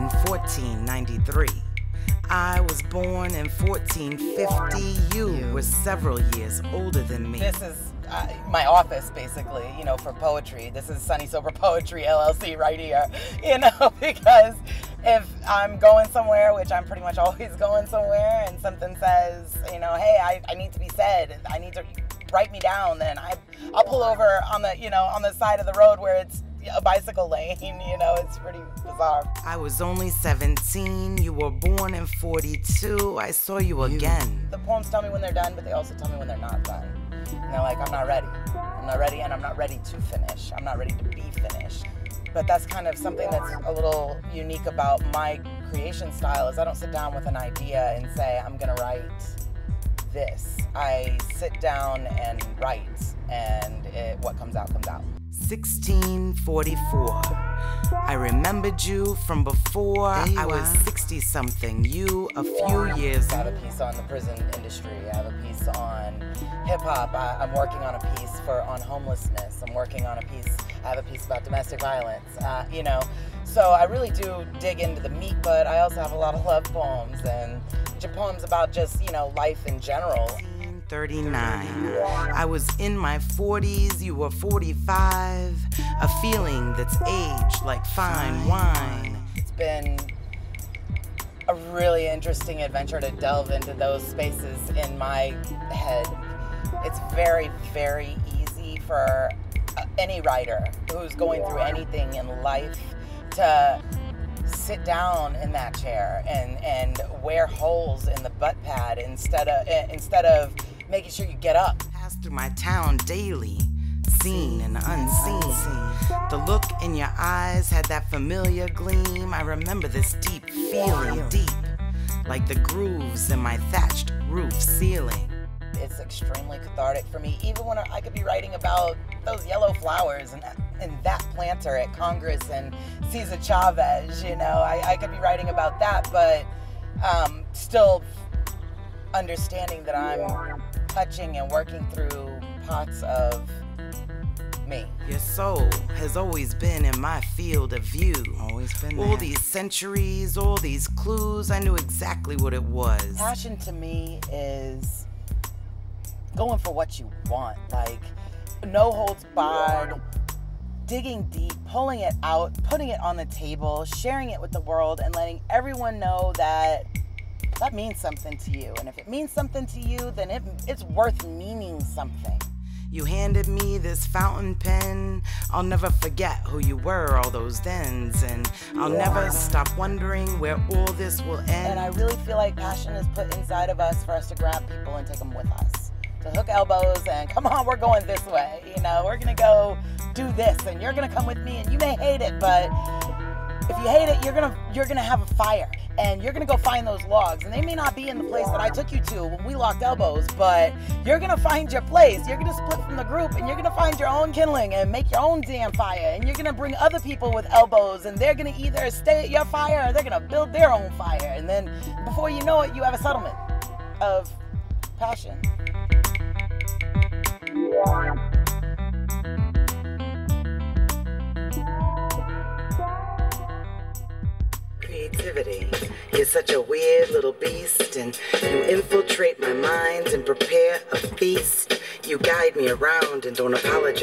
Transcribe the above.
in 1493. I was born in 1450. You were several years older than me. This is my office, basically, you know, for poetry. This is Sunni Soper Poetry, LLC, right here, you know, because if I'm going somewhere, which I'm pretty much always going somewhere, and something says, you know, hey, I need to be said, I need to write me down, then I'll pull over on the, you know, on the side of the road where it's a bicycle lane, you know, it's pretty bizarre. I was only 17, you were born in 42, I saw you again. The poems tell me when they're done, but they also tell me when they're not done. And they're like, I'm not ready, and I'm not ready to finish. I'm not ready to be finished. But that's kind of something that's a little unique about my creation style, is I don't sit down with an idea and say, I'm gonna write this. I sit down and write, and what comes out, comes out. 1644. I remembered you from before I was 60-something. You a few years. I have a piece on the prison industry. I have a piece on hip-hop. I'm working on a piece on homelessness. I'm working on a piece. I have a piece about domestic violence. You know, so I really do dig into the meat, but I also have a lot of love poems and poems about just, you know, life in general. 39. I was in my 40s, you were 45. A feeling that's aged like fine wine. It's been a really interesting adventure to delve into those spaces in my head. It's very, very easy for any writer who's going through anything in life to sit down in that chair and wear holes in the butt pad instead of making sure you get up. Pass through my town daily, seen and unseen. The look in your eyes had that familiar gleam. I remember this deep feeling, deep, like the grooves in my thatched roof ceiling. It's extremely cathartic for me, even when I could be writing about those yellow flowers and that planter at Congress and Cesar Chavez, you know, I could be writing about that, but still understanding that I'm touching and working through parts of me. Your soul has always been in my field of view. Always been there. All these centuries, all these clues, I knew exactly what it was. Passion to me is going for what you want, like no holds barred, digging deep, pulling it out, putting it on the table, sharing it with the world, and letting everyone know that that means something to you. And if it means something to you, then it's worth meaning something. You handed me this fountain pen. I'll never forget who you were all those thens, and I'll never stop wondering where all this will end. And I really feel like passion is put inside of us for us to grab people and take them with us. To hook elbows and come on, we're going this way. You know, we're gonna go do this, and you're gonna come with me, and you may hate it, but if you hate it, you're gonna have a fire, and you're gonna go find those logs, and they may not be in the place that I took you to when we locked elbows, but you're gonna find your place. You're gonna split from the group, and you're gonna find your own kindling and make your own damn fire, and you're gonna bring other people with elbows, and they're gonna either stay at your fire or they're gonna build their own fire, and then before you know it, you have a settlement of passion. Creativity, you're such a weird little beast, and you infiltrate my mind and prepare a feast. You guide me around and don't apologize.